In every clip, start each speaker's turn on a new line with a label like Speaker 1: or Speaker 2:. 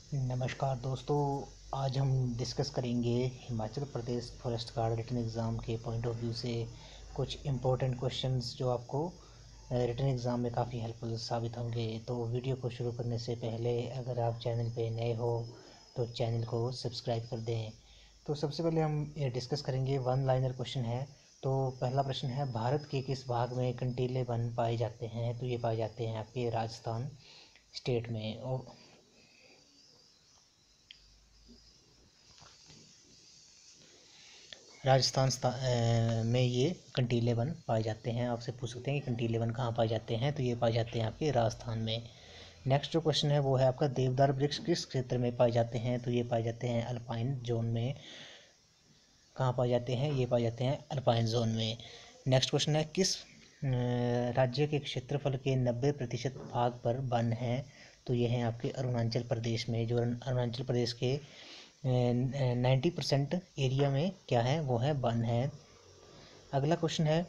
Speaker 1: नमस्कार दोस्तों। आज हम डिस्कस करेंगे Himachal Pradesh forest guard written exam के पॉइंट ऑफ व्यू से कुछ इम्पोर्टेंट क्वेश्चंस जो आपको रिटन एग्ज़ाम में काफ़ी हेल्पफुल साबित होंगे। तो वीडियो को शुरू करने से पहले अगर आप चैनल पे नए हो तो चैनल को सब्सक्राइब कर दें। तो सबसे पहले हम ये डिस्कस करेंगे, वन लाइनर क्वेश्चन है। तो पहला प्रश्न है, भारत के किस भाग में कंटीले वन पाए जाते हैं? तो ये पाए जाते हैं आपके राजस्थान स्टेट में। और में ये कंटीले वन पाए जाते हैं। आपसे पूछ सकते हैं कि कंटीले वन कहाँ पाए जाते हैं? तो ये पाए जाते हैं आपके राजस्थान में। नेक्स्ट जो क्वेश्चन है वो है आपका, देवदार वृक्ष किस क्षेत्र में पाए जाते हैं? तो ये पाए जाते हैं अल्पाइन जोन में। कहाँ पाए जाते हैं? ये पाए जाते हैं अल्पाइन जोन में। नेक्स्ट क्वेश्चन है, किस राज्य के क्षेत्रफल के 90% भाग पर वन है? तो ये है आपके अरुणाचल प्रदेश में। जो अरुणाचल प्रदेश के 90% एरिया में क्या है? वो है वन है। अगला क्वेश्चन है,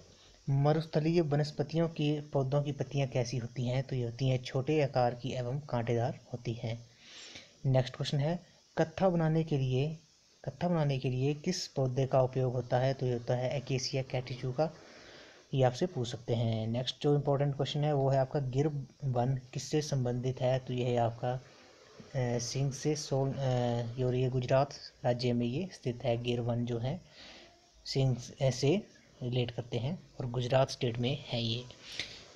Speaker 1: मरुस्थलीय वनस्पतियों के पौधों की पत्तियां कैसी होती हैं? तो ये होती हैं छोटे आकार की एवं कांटेदार होती हैं। नेक्स्ट क्वेश्चन है, कत्था बनाने के लिए किस पौधे का उपयोग होता है? तो ये होता है एकेसिया कैटिचू का। ये आपसे पूछ सकते हैं। नेक्स्ट जो इम्पोर्टेंट क्वेश्चन है वो है आपका, गिर वन किससे संबंधित है? तो ये है आपका सिंह से सोल और ये गुजरात राज्य में ये स्थित है। गिर वन जो है सिंह से रिलेट करते हैं और गुजरात स्टेट में है ये।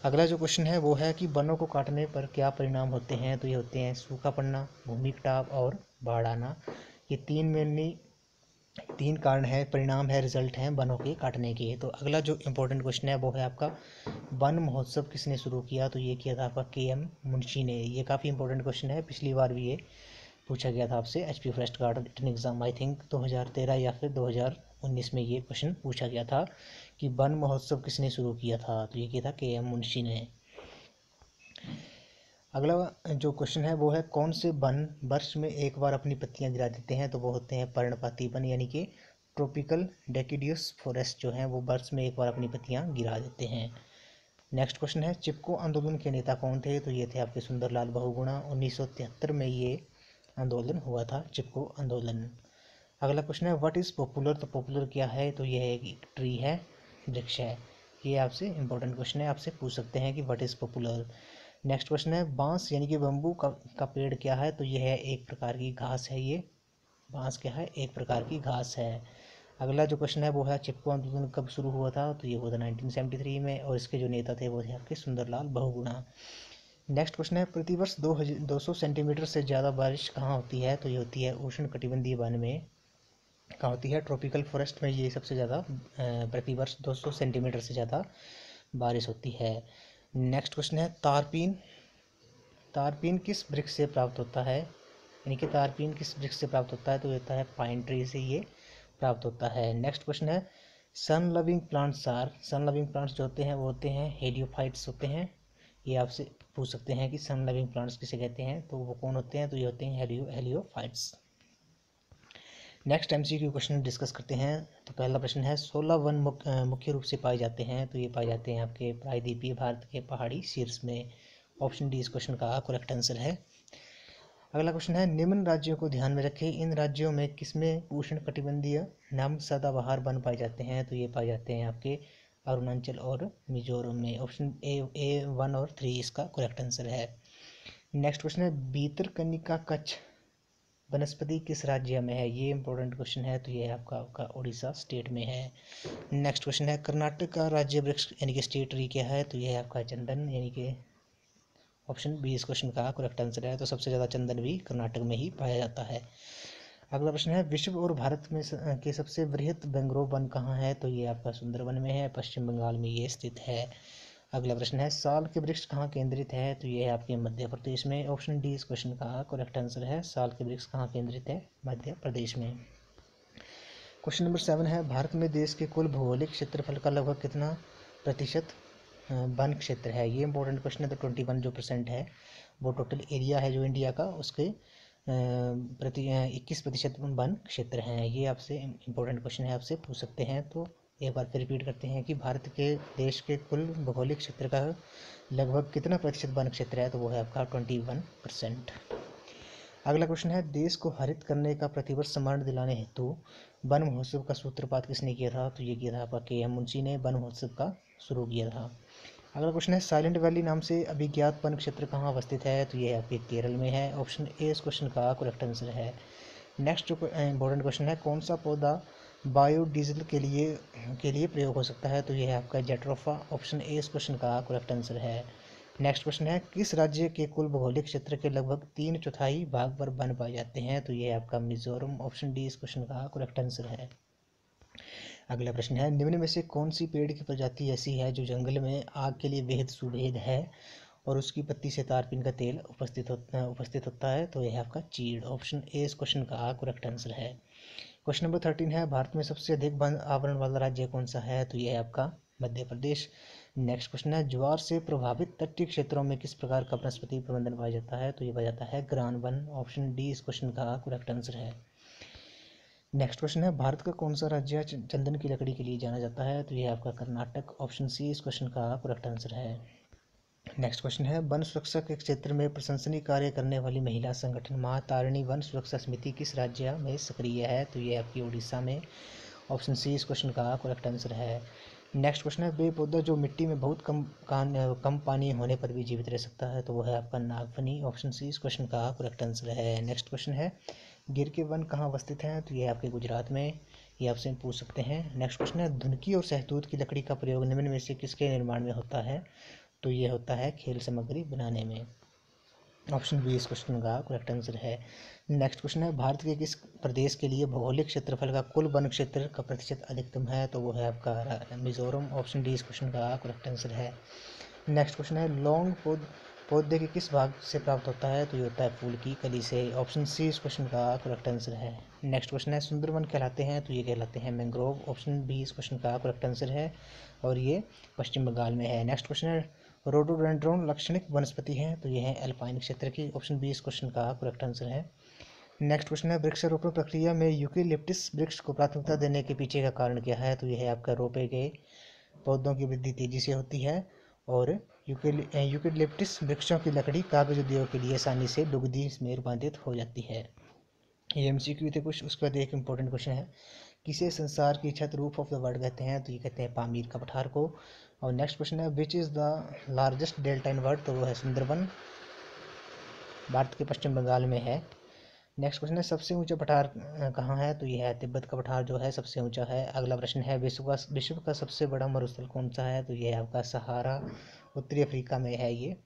Speaker 1: अगला जो क्वेश्चन है वो है कि वनों को काटने पर क्या परिणाम होते हैं? तो ये होते हैं सूखा पड़ना, भूमि कटाव और बाढ़ आना। ये तीन कारण है, परिणाम है, रिजल्ट हैं वनों के काटने के। तो अगला जो इम्पोर्टेंट क्वेश्चन है वो है आपका, वन महोत्सव किसने शुरू किया? तो ये किया था आपका के.एम. मुंशी ने। ये काफ़ी इंपॉर्टेंट क्वेश्चन है, पिछली बार भी ये पूछा गया था आपसे HP forest guard written exam, I think 2013 या फिर 2019 में ये क्वेश्चन पूछा गया था कि वन महोत्सव किसने शुरू किया था? तो ये किया था के.एम. मुंशी ने। अगला जो क्वेश्चन है वो है, कौन से वन वर्ष में एक बार अपनी पत्तियां गिरा देते हैं? तो वो होते हैं पर्णपाती वन, यानी कि ट्रॉपिकल डेसिडुअस फॉरेस्ट जो है वो वर्ष में एक बार अपनी पत्तियां गिरा देते हैं। नेक्स्ट क्वेश्चन है, चिपको आंदोलन के नेता कौन थे? तो ये थे आपके सुंदरलाल बहुगुणा। 1973 में ये आंदोलन हुआ था, चिपको आंदोलन। अगला क्वेश्चन है, व्हाट इज़ पॉपुलर? तो पॉपुलर क्या है? तो ये एक ट्री है, वृक्ष है। ये आपसे इंपॉर्टेंट क्वेश्चन है, आपसे पूछ सकते हैं कि what is popular. Next question है, बांस यानी कि बम्बू का पेड़ क्या है? तो ये है एक प्रकार की घास है। ये बांस क्या है? एक प्रकार की घास है। अगला जो क्वेश्चन है वो है, चिपको आंदोलन कब शुरू हुआ था? तो ये हुआ था 1973 में और इसके जो नेता थे वो थे आपके सुंदरलाल बहुगुणा। नेक्स्ट क्वेश्चन है, प्रतिवर्ष 200 सेंटीमीटर से ज़्यादा बारिश कहाँ होती है? तो ये होती है उष्ण कटिबंधीय वन में। कहाँ होती है? ट्रॉपिकल फॉरेस्ट में ये सबसे ज़्यादा प्रतिवर्ष 200 सेंटीमीटर से ज़्यादा बारिश होती है। नेक्स्ट क्वेश्चन है, तारपीन तारपीन किस वृक्ष से प्राप्त होता है? यानी कि तारपीन किस वृक्ष से प्राप्त होता है? तो ये होता है पाइन ट्री से ये प्राप्त होता है। नेक्स्ट क्वेश्चन है, सन लविंग प्लांट्स जो होते हैं वो होते हैं हेलियोफाइट्स होते हैं। ये आपसे पूछ सकते हैं कि सन लविंग प्लांट्स किसे कहते हैं? तो वो कौन होते हैं? तो ये होते हैं heliophytes. Next MCQ question discuss करते हैं। तो पहला प्रश्न है, 16 वन मुख्य रूप से पाए जाते हैं? तो ये पाए जाते हैं आपके प्रायद्वीपीय भारत के पहाड़ी शीर्ष में। ऑप्शन डी इस क्वेश्चन का करेक्ट आंसर है। अगला क्वेश्चन है, निम्न राज्यों को ध्यान में रखें, इन राज्यों में किसमें उष्ण कटिबंधीय नामक सदाबहार वन पाए जाते हैं? तो ये पाए जाते हैं आपके अरुणाचल और मिजोरम में। ऑप्शन ए 1 और 3 इसका करेक्ट आंसर है। नेक्स्ट क्वेश्चन है, भीतरकनिका कच्छ वनस्पति किस राज्य में है? ये इंपॉर्टेंट क्वेश्चन है। तो ये आपका उड़ीसा स्टेट में है। नेक्स्ट क्वेश्चन है, कर्नाटक का राज्य वृक्ष यानी कि स्टेट ट्री क्या है? तो ये है आपका चंदन, यानी कि ऑप्शन बी इस क्वेश्चन का करेक्ट आंसर है। तो सबसे ज़्यादा चंदन भी कर्नाटक में ही पाया जाता है। अगला प्रश्न है, विश्व और भारत में के सबसे वृहद मैंग्रोव वन कहाँ है? तो ये आपका सुंदरवन में है, पश्चिम बंगाल में ये स्थित है। अगला प्रश्न है, साल के वृक्ष कहाँ केंद्रित है? तो ये है आपके मध्य प्रदेश में। ऑप्शन डी इस क्वेश्चन का करेक्ट आंसर है, साल के वृक्ष कहाँ केंद्रित है? मध्य प्रदेश में। क्वेश्चन नंबर 7 है, भारत में देश के कुल भौगोलिक क्षेत्रफल का लगभग कितना प्रतिशत वन क्षेत्र है? ये इंपॉर्टेंट क्वेश्चन है। तो 21% है वो टोटल एरिया है जो इंडिया का, उसके 21% वन क्षेत्र हैं। ये आपसे इंपॉर्टेंट क्वेश्चन है, आपसे पूछ सकते हैं। तो एक बार फिर रिपीट करते हैं कि भारत के देश के कुल भौगोलिक क्षेत्र का लगभग कितना प्रतिशत वन क्षेत्र है? तो वो है आपका 21%। अगला क्वेश्चन है, देश को हरित करने का प्रतिवर्ष सम्मान दिलाने हेतु वन महोत्सव का सूत्रपात किसने किया था? तो ये किया था आपका के.एम. मुंशी ने वन महोत्सव का शुरू किया था। अगला क्वेश्चन है, साइलेंट वैली नाम से अभिज्ञात वन क्षेत्र कहाँ अवस्थित है? तो ये आपके केरल में है। ऑप्शन ए इस क्वेश्चन का करेक्ट आंसर है। नेक्स्ट इंपॉर्टेंट क्वेश्चन है, कौन सा पौधा बायोडीजल के लिए प्रयोग हो सकता है? तो ये है आपका जेट्रोफा। ऑप्शन ए इस क्वेश्चन का करेक्ट आंसर है। नेक्स्ट क्वेश्चन है, किस राज्य के कुल भौगोलिक क्षेत्र के लगभग 3/4 भाग पर वन पाए जाते हैं? तो ये है आपका मिजोरम। ऑप्शन डी इस क्वेश्चन का करेक्ट आंसर है। अगला प्रश्न है, निम्न में से कौन सी पेड़ की प्रजाति ऐसी है जो जंगल में आग के लिए बेहद सुभेद है और उसकी पत्ती से तारपीन का तेल उपस्थित होता है? तो यह है आपका चीड़। ऑप्शन ए इस क्वेश्चन का करेक्ट आंसर है। क्वेश्चन नंबर 13 है, भारत में सबसे अधिक वन आवरण वाला राज्य कौन सा है? तो यह है आपका मध्य प्रदेश। नेक्स्ट क्वेश्चन है, ज्वार से प्रभावित तटीय क्षेत्रों में किस प्रकार का वनस्पति प्रबंधन पाया जाता है? तो ये पाया जाता है ग्रान वन। ऑप्शन डी इस क्वेश्चन का करेक्ट आंसर है। नेक्स्ट क्वेश्चन है, भारत का कौन सा राज्य चंदन की लकड़ी के लिए जाना जाता है? तो यह आपका कर्नाटक। ऑप्शन सी इस क्वेश्चन का करेक्ट आंसर है। नेक्स्ट क्वेश्चन है, वन सुरक्षा के क्षेत्र में प्रशंसनीय कार्य करने वाली महिला संगठन माँ तारिणी वन सुरक्षा समिति किस राज्य में सक्रिय है? तो ये आपकी उड़ीसा में। ऑप्शन सी इस क्वेश्चन का करेक्ट आंसर है। नेक्स्ट क्वेश्चन है, वे पौधा जो मिट्टी में बहुत कम पानी होने पर भी जीवित रह सकता है? तो वो है आपका नागफनी। ऑप्शन सी इस क्वेश्चन का करेक्ट आंसर है। नेक्स्ट क्वेश्चन है, गिर के वन कहाँ अवस्थित हैं? तो ये आपके गुजरात में। ये आपसे पूछ सकते हैं। नेक्स्ट क्वेश्चन है, धुनकी और सहतूत की लकड़ी का प्रयोग निम्न में से किसके निर्माण में होता है? तो ये होता है खेल सामग्री बनाने में। ऑप्शन बी इस क्वेश्चन का करेक्ट आंसर है। नेक्स्ट क्वेश्चन है, भारत के किस प्रदेश के लिए भौगोलिक क्षेत्रफल का कुल वन क्षेत्र का प्रतिशत अधिकतम है? तो वो है आपका मिजोरम। ऑप्शन डी इस क्वेश्चन का करेक्ट आंसर है। नेक्स्ट क्वेश्चन है, लौंग पौधे के किस भाग से प्राप्त होता है? तो ये होता है फूल की कली से। ऑप्शन सी इस क्वेश्चन का करेक्ट आंसर है। नेक्स्ट क्वेश्चन है, सुंदरवन कहलाते हैं? तो ये कहलाते हैं मैंग्रोव। ऑप्शन बी इस क्वेश्चन का करेक्ट आंसर है और ये पश्चिम बंगाल में है। नेक्स्ट क्वेश्चन है, रोडोडेंड्रॉन लाक्षणिक वनस्पति है? तो ये है एल्पाइन क्षेत्र की। ऑप्शन बी इस क्वेश्चन का करेक्ट आंसर है। नेक्स्ट क्वेश्चन है, वृक्षारोपण प्रक्रिया में यूकेलिप्टस वृक्ष को प्राथमिकता देने के पीछे का कारण क्या है? तो यह है आपका रोपे गए पौधों की वृद्धि तेजी से होती है और यूकेलिप्टस वृक्षों की लकड़ी कागज उद्योग के लिए आसानी से दुग्धी में रूपांतरित हो जाती है। ये एमसीक्यू थे कुछ। उसके बाद एक इंपॉर्टेंट क्वेश्चन है, किसे संसार की छत रूफ ऑफ द वर्ल्ड कहते हैं? तो ये कहते हैं पामीर का पठार को। और नेक्स्ट क्वेश्चन है, which is the largest delta in world? तो वो है सुंदरबन, भारत के पश्चिम बंगाल में है। नेक्स्ट क्वेश्चन है, सबसे ऊंचा पठार कहाँ है? तो ये है तिब्बत का पठार जो है सबसे ऊंचा है। अगला प्रश्न है, विश्व का सबसे बड़ा मरुस्थल कौन सा है? तो ये है आपका सहारा, उत्तरी अफ्रीका में है ये।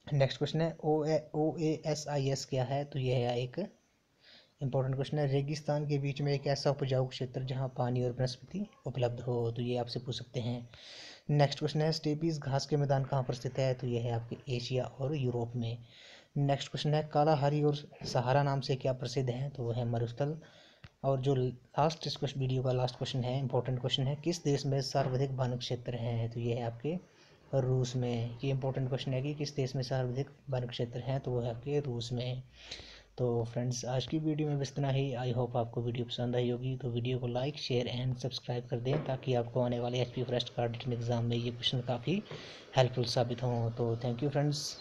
Speaker 1: नेक्स्ट क्वेश्चन है, OASIS क्या है? तो ये है एक इंपॉर्टेंट क्वेश्चन है, रेगिस्तान के बीच में एक ऐसा उपजाऊ क्षेत्र जहाँ पानी और वनस्पति उपलब्ध हो? तो ये आपसे पूछ सकते हैं। नेक्स्ट क्वेश्चन है, स्टेपीज घास के मैदान कहाँ पर स्थित है? तो ये है आपके एशिया और यूरोप में। नेक्स्ट क्वेश्चन है, कालाहारी और सहारा नाम से क्या प्रसिद्ध है? तो वो है मरुस्थल। और जो लास्ट इस वीडियो का लास्ट क्वेश्चन है, इंपॉर्टेंट क्वेश्चन है, किस देश में सर्वाधिक वन क्षेत्र हैं? तो ये है आपके रूस में। ये इंपॉर्टेंट क्वेश्चन है कि किस देश में सर्वाधिक वन क्षेत्र हैं? तो वो है आपके रूस में। तो फ्रेंड्स, आज की वीडियो में बस इतना ही। आई होप आपको वीडियो पसंद आई होगी। तो वीडियो को लाइक शेयर एंड सब्सक्राइब कर दें ताकि आपको आने वाले HP forest guard written exam में ये क्वेश्चन काफ़ी हेल्पफुल साबित हों। तो थैंक यू फ्रेंड्स।